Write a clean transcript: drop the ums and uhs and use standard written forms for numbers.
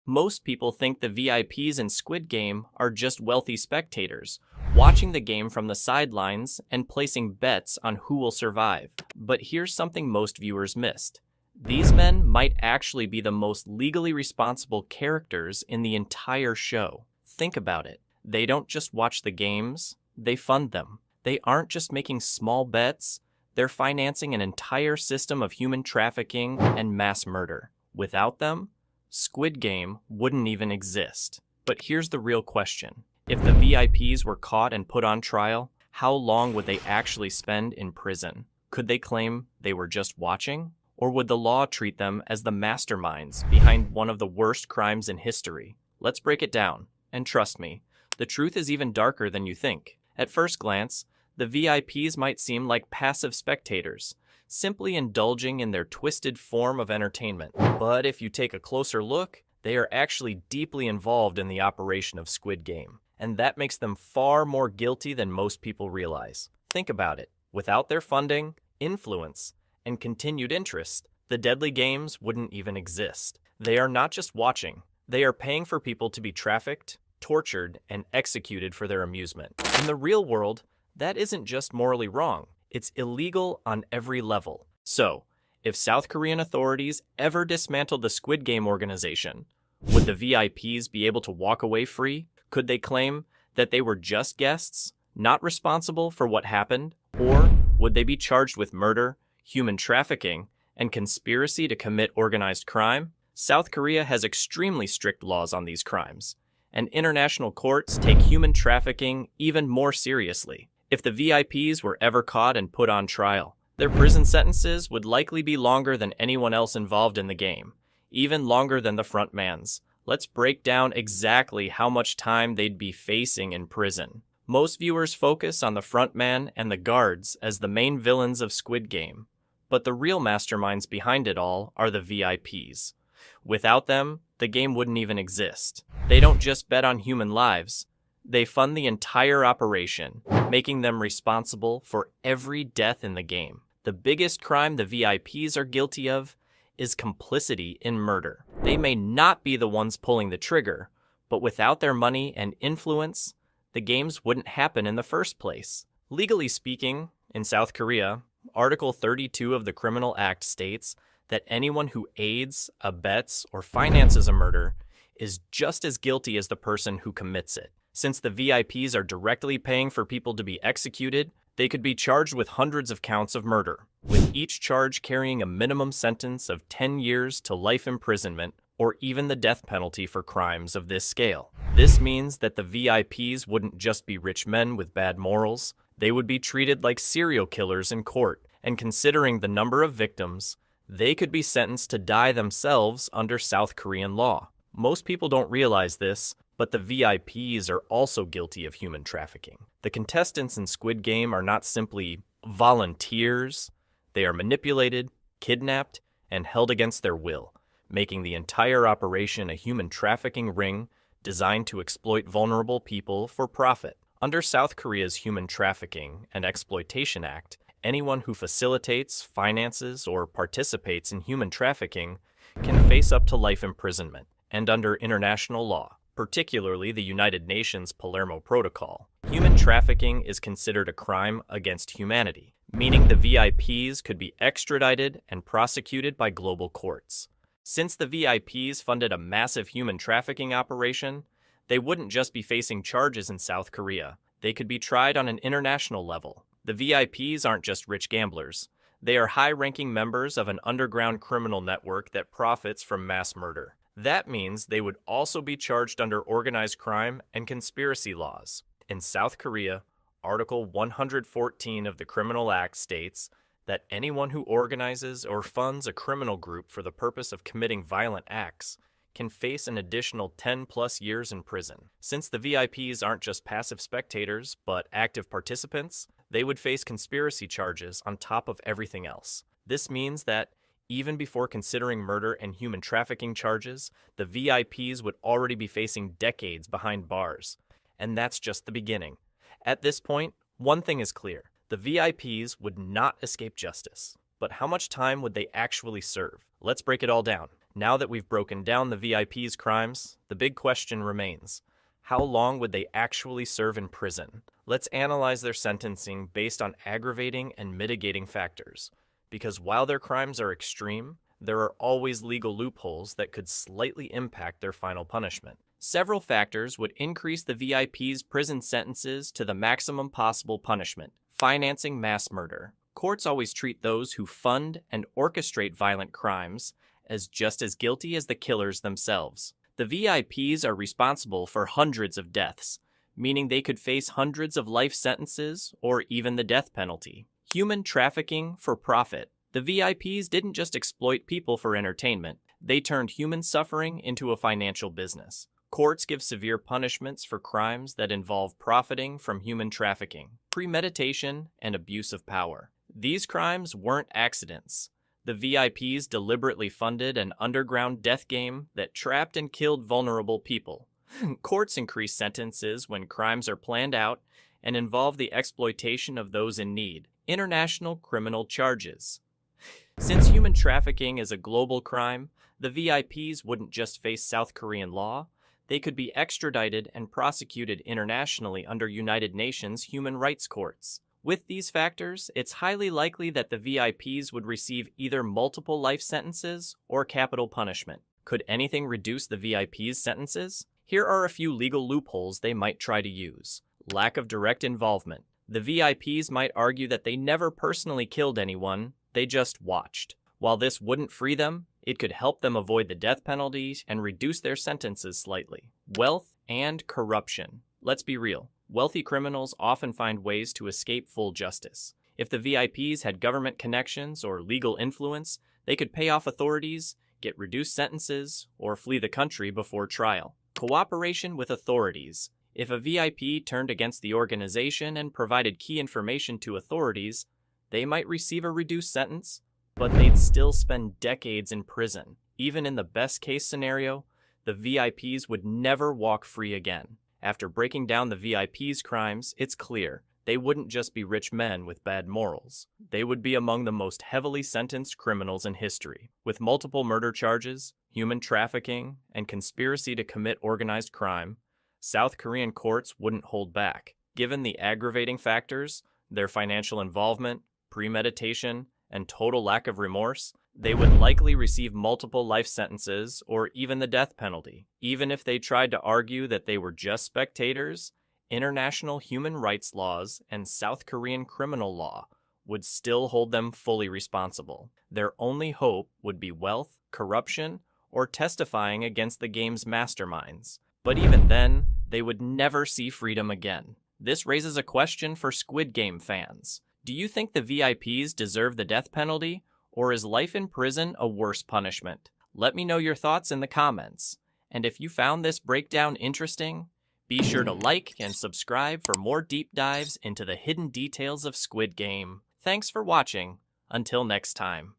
Most people think the VIPs in Squid Game are just wealthy spectators, watching the game from the sidelines and placing bets on who will survive. But here's something most viewers missed. These men might actually be the most legally responsible characters in the entire show. Think about it. They don't just watch the games, they fund them. They aren't just making small bets, they're financing an entire system of human trafficking and mass murder. Without them, Squid Game wouldn't even exist. But here's the real question. If the VIPs were caught and put on trial, how long would they actually spend in prison? Could they claim they were just watching? Or would the law treat them as the masterminds behind one of the worst crimes in history? Let's break it down. And trust me, the truth is even darker than you think. At first glance, the VIPs might seem like passive spectators, simply indulging in their twisted form of entertainment. But if you take a closer look, they are actually deeply involved in the operation of Squid Game. And that makes them far more guilty than most people realize. Think about it. Without their funding, influence, and continued interest, the deadly games wouldn't even exist. They are not just watching. They are paying for people to be trafficked, tortured, and executed for their amusement. In the real world, that isn't just morally wrong. It's illegal on every level. So, if South Korean authorities ever dismantled the Squid Game organization, would the VIPs be able to walk away free? Could they claim that they were just guests, not responsible for what happened? Or would they be charged with murder, human trafficking, and conspiracy to commit organized crime? South Korea has extremely strict laws on these crimes, and international courts take human trafficking even more seriously. If the VIPs were ever caught and put on trial, their prison sentences would likely be longer than anyone else involved in the game, even longer than the frontmans. Let's break down exactly how much time they'd be facing in prison. Most viewers focus on the frontman and the guards as the main villains of Squid Game, but the real masterminds behind it all are the VIPs. Without them, the game wouldn't even exist. They don't just bet on human lives. They fund the entire operation, making them responsible for every death in the game. The biggest crime the VIPs are guilty of is complicity in murder. They may not be the ones pulling the trigger, but without their money and influence, the games wouldn't happen in the first place. Legally speaking, in South Korea, Article 32 of the Criminal Act states that anyone who aids, abets, or finances a murder is just as guilty as the person who commits it. Since the VIPs are directly paying for people to be executed, they could be charged with hundreds of counts of murder, with each charge carrying a minimum sentence of 10 years to life imprisonment or even the death penalty for crimes of this scale. This means that the VIPs wouldn't just be rich men with bad morals, they would be treated like serial killers in court, and considering the number of victims, they could be sentenced to die themselves under South Korean law. Most people don't realize this, but the VIPs are also guilty of human trafficking. The contestants in Squid Game are not simply volunteers. They are manipulated, kidnapped, and held against their will, making the entire operation a human trafficking ring designed to exploit vulnerable people for profit. Under South Korea's Human Trafficking and Exploitation Act, anyone who facilitates, finances, or participates in human trafficking can face up to life imprisonment. And under international law, particularly the United Nations Palermo Protocol, human trafficking is considered a crime against humanity, meaning the VIPs could be extradited and prosecuted by global courts. Since the VIPs funded a massive human trafficking operation, they wouldn't just be facing charges in South Korea. They could be tried on an international level. The VIPs aren't just rich gamblers. They are high-ranking members of an underground criminal network that profits from mass murder. That means they would also be charged under organized crime and conspiracy laws. In South Korea, Article 114 of the Criminal Act states that anyone who organizes or funds a criminal group for the purpose of committing violent acts can face an additional 10+ years in prison. Since the VIPs aren't just passive spectators, but active participants, they would face conspiracy charges on top of everything else. This means that even before considering murder and human trafficking charges, the VIPs would already be facing decades behind bars. And that's just the beginning. At this point, one thing is clear. The VIPs would not escape justice. But how much time would they actually serve? Let's break it all down. Now that we've broken down the VIP's crimes, the big question remains. How long would they actually serve in prison? Let's analyze their sentencing based on aggravating and mitigating factors. Because while their crimes are extreme, there are always legal loopholes that could slightly impact their final punishment. Several factors would increase the VIP's prison sentences to the maximum possible punishment. Financing mass murder. Courts always treat those who fund and orchestrate violent crimes as just as guilty as the killers themselves. The VIPs are responsible for hundreds of deaths, meaning they could face hundreds of life sentences or even the death penalty. Human trafficking for profit. The VIPs didn't just exploit people for entertainment, they turned human suffering into a financial business. Courts give severe punishments for crimes that involve profiting from human trafficking, premeditation, and abuse of power. These crimes weren't accidents. The VIPs deliberately funded an underground death game that trapped and killed vulnerable people. Courts increase sentences when crimes are planned out and involve the exploitation of those in need. International criminal charges. Since human trafficking is a global crime, the VIPs wouldn't just face South Korean law, they could be extradited and prosecuted internationally under United Nations human rights courts. With these factors, it's highly likely that the VIPs would receive either multiple life sentences or capital punishment. Could anything reduce the VIPs' sentences? Here are a few legal loopholes they might try to use. Lack of direct involvement. The VIPs might argue that they never personally killed anyone, they just watched. While this wouldn't free them, it could help them avoid the death penalty and reduce their sentences slightly. Wealth and corruption. Let's be real. Wealthy criminals often find ways to escape full justice. If the VIPs had government connections or legal influence, they could pay off authorities, get reduced sentences, or flee the country before trial. Cooperation with authorities. If a VIP turned against the organization and provided key information to authorities, they might receive a reduced sentence, but they'd still spend decades in prison. Even in the best-case scenario, the VIPs would never walk free again. After breaking down the VIPs' crimes, it's clear they wouldn't just be rich men with bad morals. They would be among the most heavily sentenced criminals in history. With multiple murder charges, human trafficking, and conspiracy to commit organized crime, South Korean courts wouldn't hold back. Given the aggravating factors, their financial involvement, premeditation, and total lack of remorse, they would likely receive multiple life sentences or even the death penalty. Even if they tried to argue that they were just spectators, international human rights laws and South Korean criminal law would still hold them fully responsible. Their only hope would be wealth, corruption, or testifying against the game's masterminds. But even then, they would never see freedom again. This raises a question for Squid Game fans. Do you think the VIPs deserve the death penalty, or is life in prison a worse punishment? Let me know your thoughts in the comments. And if you found this breakdown interesting, be sure to like and subscribe for more deep dives into the hidden details of Squid Game. Thanks for watching. Until next time.